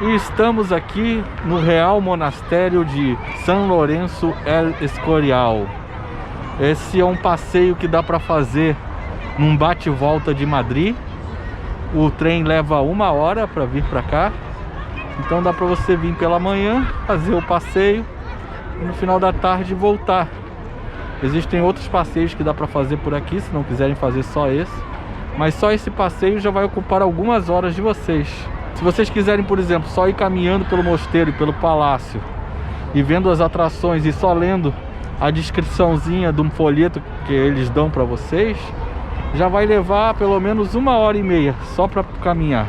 E estamos aqui no Real Monastério de São Lourenço El Escorial. Esse é um passeio que dá para fazer num bate-volta de Madrid. O trem leva 1 hora para vir para cá. Então dá para você vir pela manhã, fazer o passeio e no final da tarde voltar. Existem outros passeios que dá para fazer por aqui, se não quiserem fazer só esse. Mas só esse passeio já vai ocupar algumas horas de vocês. Se vocês quiserem, por exemplo, só ir caminhando pelo mosteiro e pelo palácio e vendo as atrações e só lendo a descriçãozinha de um folheto que eles dão para vocês, já vai levar pelo menos 1h30 só para caminhar.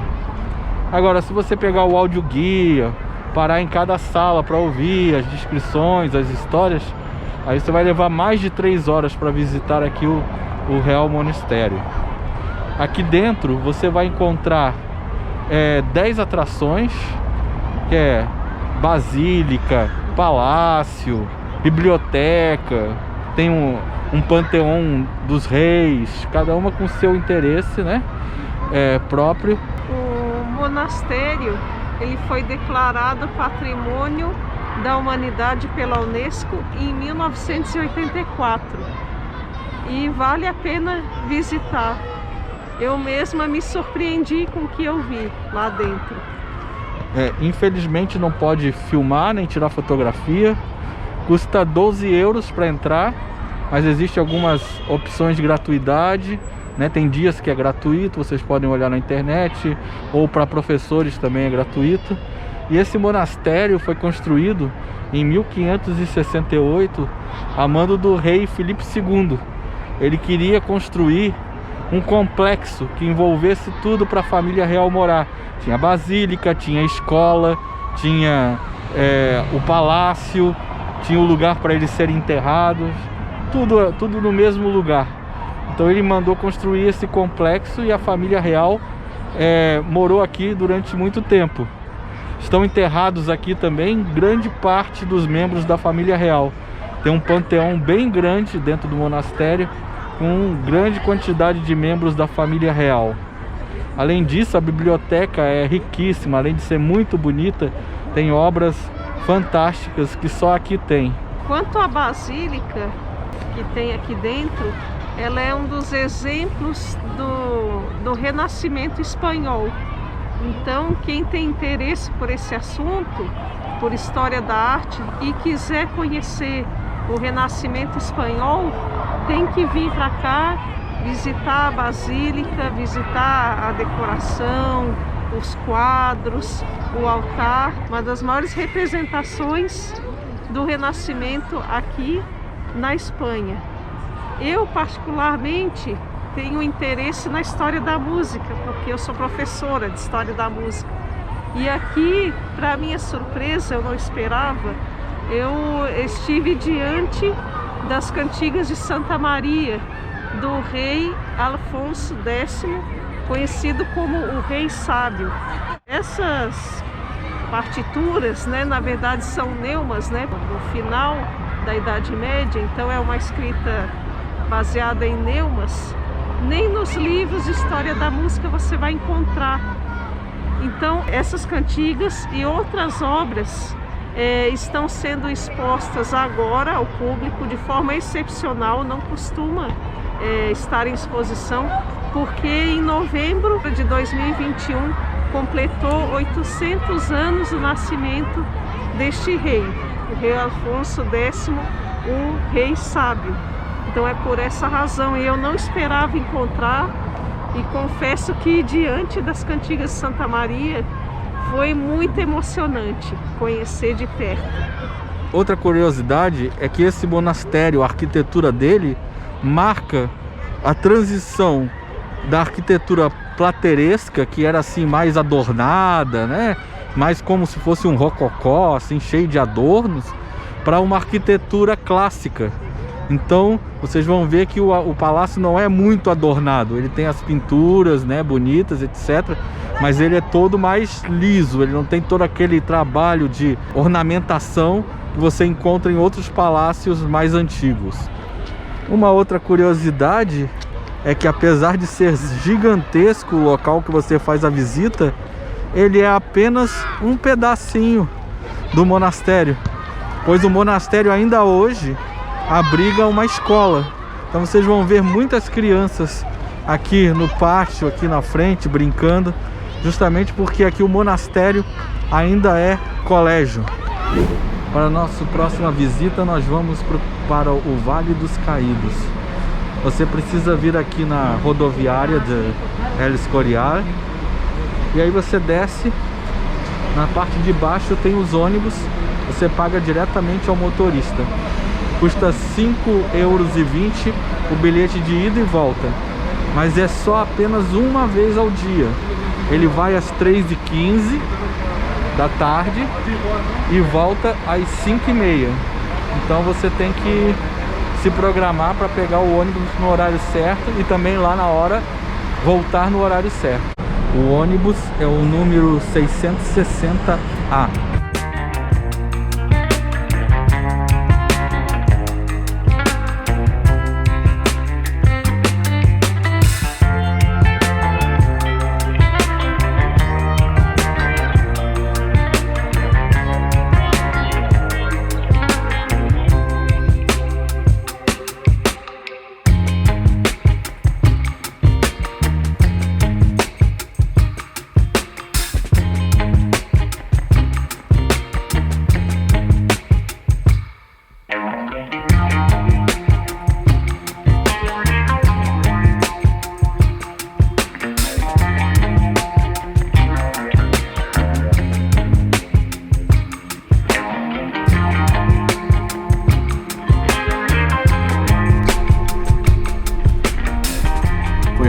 Agora, se você pegar o audioguia, parar em cada sala para ouvir as descrições, as histórias, aí você vai levar mais de 3 horas para visitar aqui o Real Monastério. Aqui dentro você vai encontrar 10 atrações, que é basílica, palácio, biblioteca, tem um panteão dos reis, cada uma com seu interesse, né, próprio. O monastério, ele foi declarado Patrimônio da Humanidade pela Unesco em 1984 e vale a pena visitar. Eu mesma me surpreendi com o que eu vi lá dentro. Infelizmente não pode filmar nem tirar fotografia. Custa 12 euros para entrar, mas existem algumas opções de gratuidade, né? Tem dias que é gratuito, vocês podem olhar na internet, ou para professores também é gratuito. E esse monastério foi construído em 1568 a mando do rei Filipe II. Ele queria construir um complexo que envolvesse tudo para a família real morar. Tinha basílica, tinha escola, tinha o palácio, tinha o lugar para eles serem enterrados, tudo no mesmo lugar. Então ele mandou construir esse complexo e a família real morou aqui durante muito tempo. Estão enterrados aqui também grande parte dos membros da família real. Tem um panteão bem grande dentro do monastério, com grande quantidade de membros da família real. Além disso, a biblioteca é riquíssima, além de ser muito bonita, tem obras fantásticas que só aqui tem. Quanto à basílica que tem aqui dentro, ela é um dos exemplos do Renascimento espanhol. Então, quem tem interesse por esse assunto, por história da arte e quiser conhecer o Renascimento espanhol, tem que vir para cá, visitar a basílica, visitar a decoração, os quadros, o altar. Uma das maiores representações do Renascimento aqui na Espanha. Eu particularmente tenho interesse na história da música, porque eu sou professora de história da música. E aqui, para minha surpresa, eu não esperava, eu estive diante das cantigas de Santa Maria, do rei Afonso X, conhecido como o Rei Sábio. Essas partituras, né, na verdade são neumas, né, no final da Idade Média, então é uma escrita baseada em neumas. Nem nos livros de história da música você vai encontrar. Então essas cantigas e outras obras estão sendo expostas agora ao público de forma excepcional, não costuma estar em exposição, porque em novembro de 2021 completou 800 anos do nascimento deste rei, o rei Afonso X, o Rei Sábio. Então é por essa razão, e eu não esperava encontrar, e confesso que diante das cantigas de Santa Maria foi muito emocionante conhecer de perto. Outra curiosidade é que esse monastério, a arquitetura dele, marca a transição da arquitetura plateresca, que era assim mais adornada, né? Mais como se fosse um rococó, assim cheio de adornos, para uma arquitetura clássica. Então vocês vão ver que o palácio não é muito adornado, ele tem as pinturas, né, bonitas, etc. Mas ele é todo mais liso, ele não tem todo aquele trabalho de ornamentação que você encontra em outros palácios mais antigos. Uma outra curiosidade é que, apesar de ser gigantesco o local que você faz a visita, ele é apenas um pedacinho do monastério, pois o monastério ainda hoje abriga uma escola. Então vocês vão ver muitas crianças aqui no pátio, aqui na frente, brincando, justamente porque aqui o monastério ainda é colégio. Para a nossa próxima visita, nós vamos para o Vale dos Caídos. Você precisa vir aqui na rodoviária de El Escorial, e aí você desce, na parte de baixo tem os ônibus, você paga diretamente ao motorista. Custa 5,20 € o bilhete de ida e volta, mas é só apenas uma vez ao dia. Ele vai às 3h15 da tarde e volta às 5h30. Então você tem que se programar para pegar o ônibus no horário certo e também lá na hora voltar no horário certo. O ônibus é o número 660A.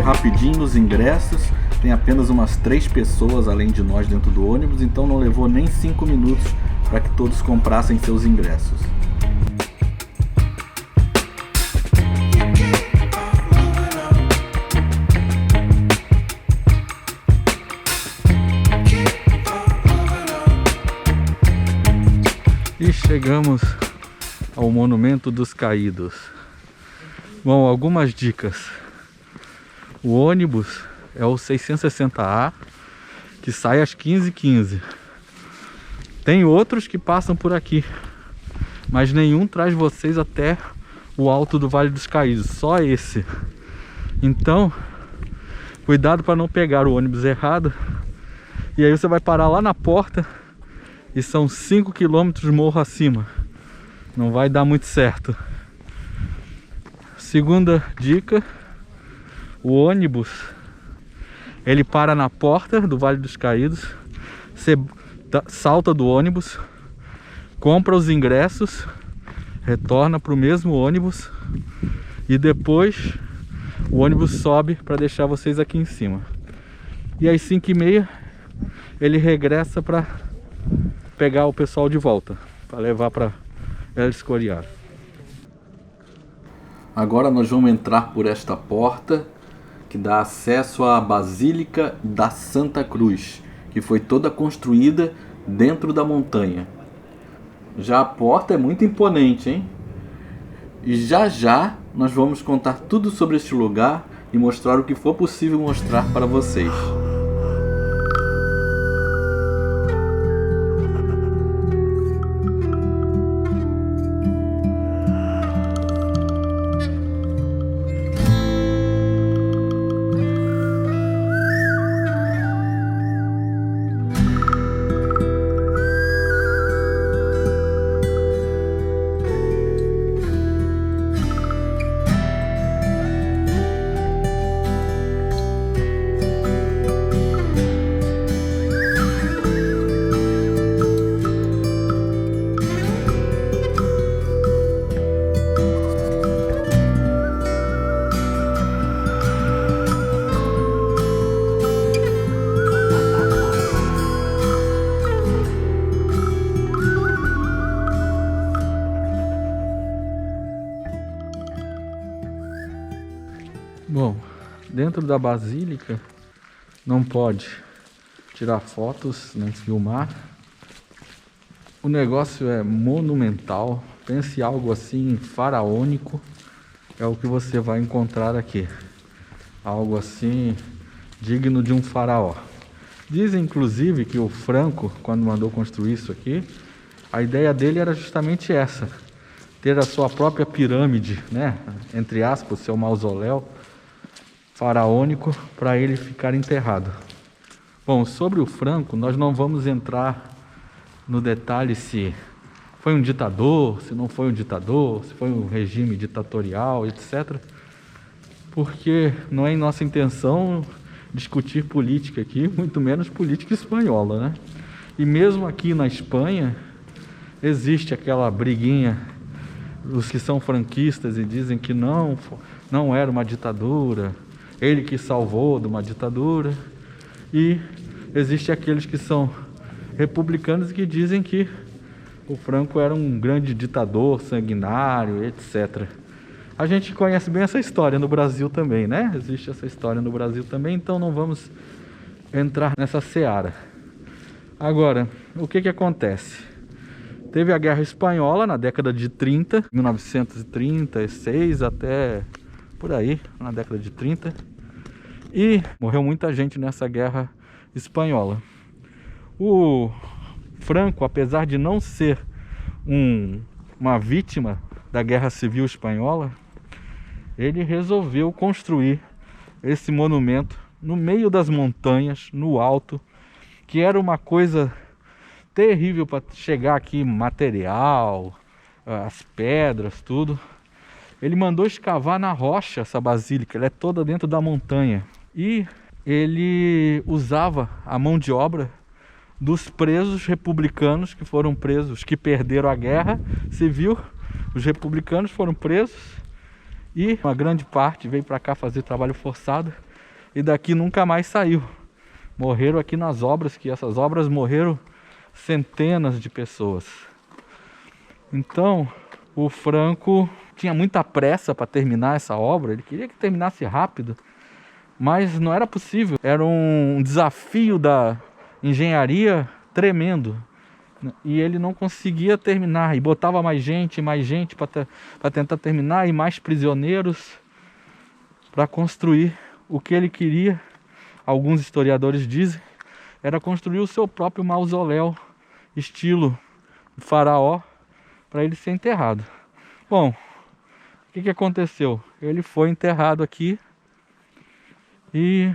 Rapidinho os ingressos, tem apenas umas 3 pessoas além de nós dentro do ônibus, então não levou nem 5 minutos para que todos comprassem seus ingressos. E chegamos ao Monumento dos Caídos. Bom, algumas dicas. O ônibus é o 660A, que sai às 15h15. Tem outros que passam por aqui, mas nenhum traz vocês até o alto do Vale dos Caídos, só esse. Então, cuidado para não pegar o ônibus errado. E aí você vai parar lá na porta e são 5 km morro acima. Não vai dar muito certo. Segunda dica: o ônibus, ele para na porta do Vale dos Caídos. Você salta do ônibus, compra os ingressos, retorna para o mesmo ônibus e depois o ônibus sobe para deixar vocês aqui em cima. E às 5h30 ele regressa para pegar o pessoal de volta, para levar para El Escorial. Agora nós vamos entrar por esta porta que dá acesso à Basílica da Santa Cruz, que foi toda construída dentro da montanha. Já a porta é muito imponente, hein? E já nós vamos contar tudo sobre este lugar e mostrar o que for possível mostrar para vocês. Bom, dentro da basílica não pode tirar fotos nem filmar. O negócio é monumental. Pense algo assim faraônico. É o que você vai encontrar aqui. Algo assim digno de um faraó. Dizem inclusive que o Franco, quando mandou construir isso aqui, a ideia dele era justamente essa: ter a sua própria pirâmide, né? Entre aspas, seu mausoléu faraônico, para ele ficar enterrado. Bom, sobre o Franco, nós não vamos entrar no detalhe se foi um ditador, se não foi um ditador, se foi um regime ditatorial, etc. Porque não é em nossa intenção discutir política aqui, muito menos política espanhola, né? E mesmo aqui na Espanha, existe aquela briguinha, os que são franquistas e dizem que não era uma ditadura, ele que salvou de uma ditadura, e existe aqueles que são republicanos que dizem que o Franco era um grande ditador, sanguinário, etc. A gente conhece bem essa história no Brasil também, né? Existe essa história no Brasil também, então não vamos entrar nessa seara. Agora, o que acontece? Teve a Guerra Espanhola na década de 30, 1936 até por aí, na década de 30. E morreu muita gente nessa Guerra Espanhola. O Franco, apesar de não ser uma vítima da Guerra Civil Espanhola, ele resolveu construir esse monumento no meio das montanhas, no alto, que era uma coisa terrível para chegar aqui, material, as pedras, tudo. Ele mandou escavar na rocha essa basílica, ela é toda dentro da montanha. E ele usava a mão de obra dos presos republicanos que foram presos, que perderam a guerra civil. Os republicanos foram presos e uma grande parte veio para cá fazer trabalho forçado e daqui nunca mais saiu. Morreram aqui nas obras, que essas obras morreram centenas de pessoas. Então, o Franco tinha muita pressa para terminar essa obra, ele queria que terminasse rápido, mas não era possível. Era um desafio da engenharia tremendo. E ele não conseguia terminar. E botava mais gente para tentar terminar, e mais prisioneiros para construir o que ele queria. Alguns historiadores dizem era construir o seu próprio mausoléu, estilo faraó, para ele ser enterrado. Bom, o que aconteceu? Ele foi enterrado aqui e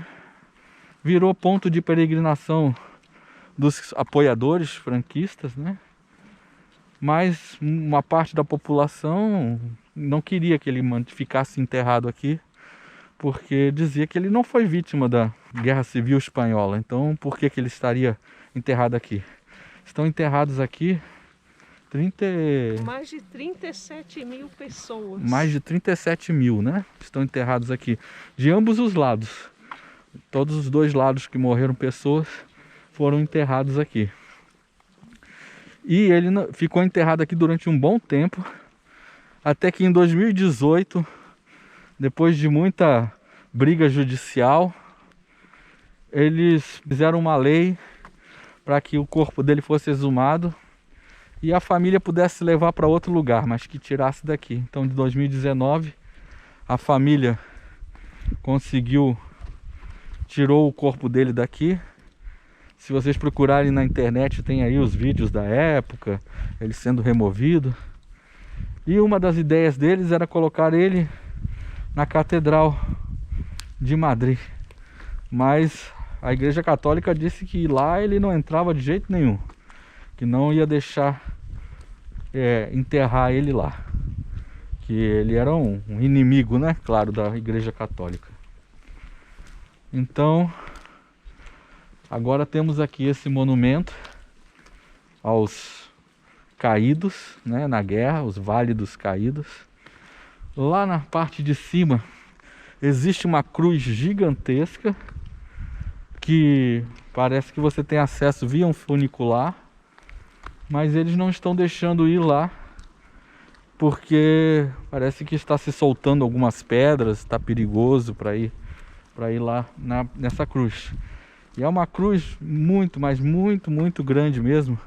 virou ponto de peregrinação dos apoiadores franquistas, né? Mas uma parte da população não queria que ele ficasse enterrado aqui, porque dizia que ele não foi vítima da Guerra Civil Espanhola. Então, por que ele estaria enterrado aqui? Estão enterrados aqui mais de 37 mil pessoas. Mais de 37 mil, né? Estão enterrados aqui, de ambos os lados. Todos os dois lados que morreram pessoas foram enterrados aqui. E ele ficou enterrado aqui durante um bom tempo, até que em 2018, depois de muita briga judicial, eles fizeram uma lei para que o corpo dele fosse exumado e a família pudesse levar para outro lugar, mas que tirasse daqui. Então, de 2019, a família tirou o corpo dele daqui. Se vocês procurarem na internet, tem aí os vídeos da época, ele sendo removido. E uma das ideias deles era colocar ele na Catedral de Madrid. Mas a Igreja Católica disse que lá ele não entrava de jeito nenhum, que não ia deixar enterrar ele lá, que ele era um inimigo, né? Claro, da Igreja Católica. Então, agora temos aqui esse monumento aos caídos, né, na guerra, os válidos caídos. Lá na parte de cima existe uma cruz gigantesca que parece que você tem acesso via um funicular, mas eles não estão deixando ir lá porque parece que está se soltando algumas pedras, está perigoso para ir lá nessa cruz. E é uma cruz muito, mas muito grande mesmo.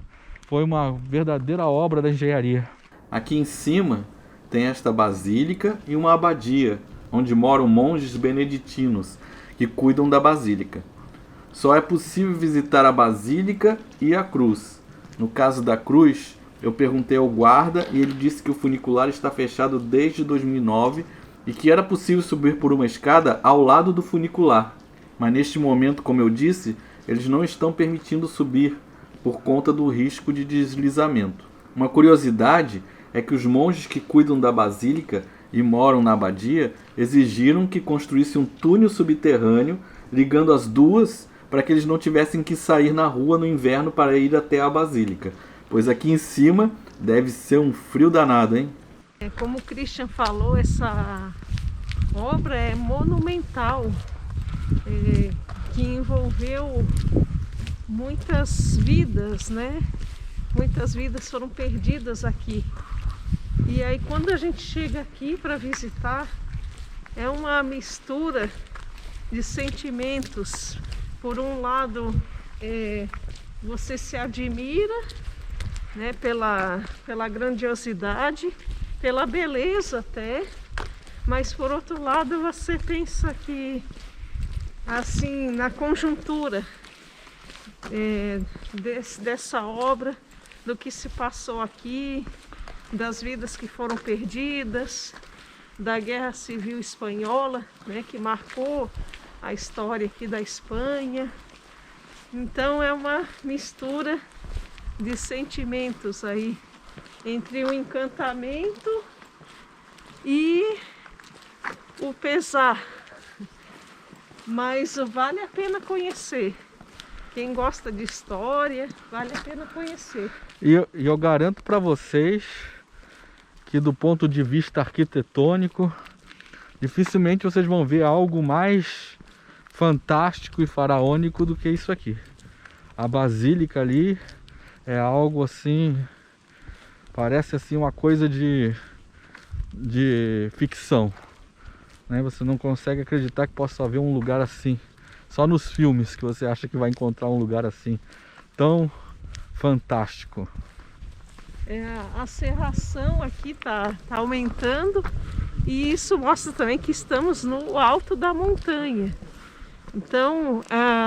Foi uma verdadeira obra da engenharia. Aqui em cima tem esta basílica e uma abadia, onde moram monges beneditinos que cuidam da basílica. Só é possível visitar a Basílica e a cruz. No caso da cruz, eu perguntei ao guarda e ele disse que o funicular está fechado desde 2009 e que era possível subir por uma escada ao lado do funicular. Mas neste momento, como eu disse, eles não estão permitindo subir por conta do risco de deslizamento. Uma curiosidade é que os monges que cuidam da basílica e moram na abadia exigiram que construísse um túnel subterrâneo ligando as duas para que eles não tivessem que sair na rua no inverno para ir até a basílica, pois aqui em cima deve ser um frio danado, hein? Como o Christian falou, essa obra é monumental, que envolveu muitas vidas, né? Muitas vidas foram perdidas aqui. E aí quando a gente chega aqui para visitar, é uma mistura de sentimentos. Por um lado, você se admira, né, pela grandiosidade, pela beleza até, mas por outro lado você pensa que, assim, na conjuntura dessa obra, do que se passou aqui, das vidas que foram perdidas, da Guerra Civil Espanhola, né, que marcou a história aqui da Espanha. Então é uma mistura de sentimentos aí, entre o encantamento e o pesar. Mas vale a pena conhecer. Quem gosta de história, vale a pena conhecer. E eu garanto para vocês que do ponto de vista arquitetônico, dificilmente vocês vão ver algo mais fantástico e faraônico do que isso aqui. A basílica ali é algo assim, parece assim uma coisa de ficção, né? Você não consegue acreditar que possa haver um lugar assim. Só nos filmes que você acha que vai encontrar um lugar assim, tão fantástico. A serração aqui tá aumentando e isso mostra também que estamos no alto da montanha. Então,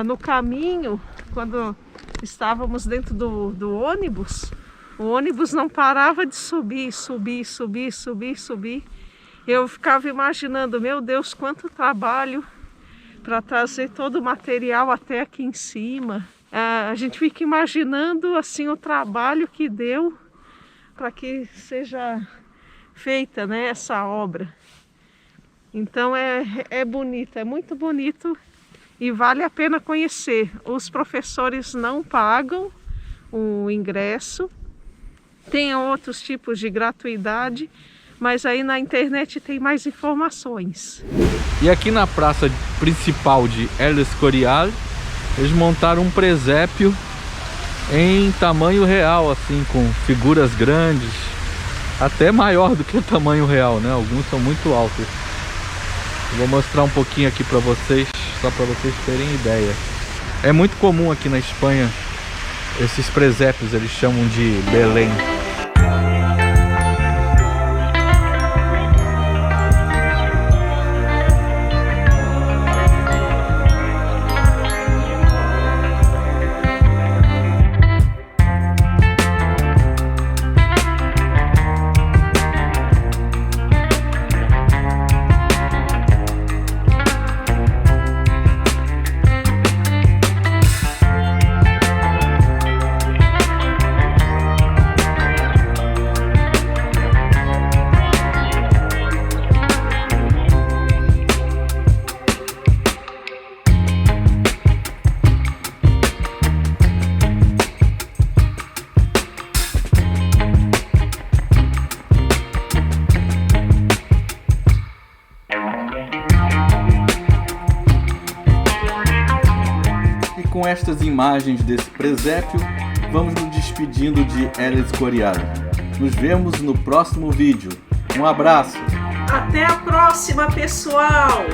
no caminho, quando estávamos dentro do ônibus, o ônibus não parava de subir. Eu ficava imaginando, meu Deus, quanto trabalho para trazer todo o material até aqui em cima. A gente fica imaginando assim o trabalho que deu para que seja feita, né, essa obra. Então é bonito, é muito bonito e vale a pena conhecer. Os professores não pagam o ingresso, tem outros tipos de gratuidade, mas aí na internet tem mais informações. E aqui na praça principal de El Escorial, eles montaram um presépio em tamanho real, assim, com figuras grandes, até maior do que o tamanho real, né? Alguns são muito altos. Eu vou mostrar um pouquinho aqui para vocês, só para vocês terem ideia. É muito comum aqui na Espanha, esses presépios, eles chamam de Belém. Com estas imagens desse presépio, vamos nos despedindo de El Escorial. Nos vemos no próximo vídeo. Um abraço! Até a próxima, pessoal!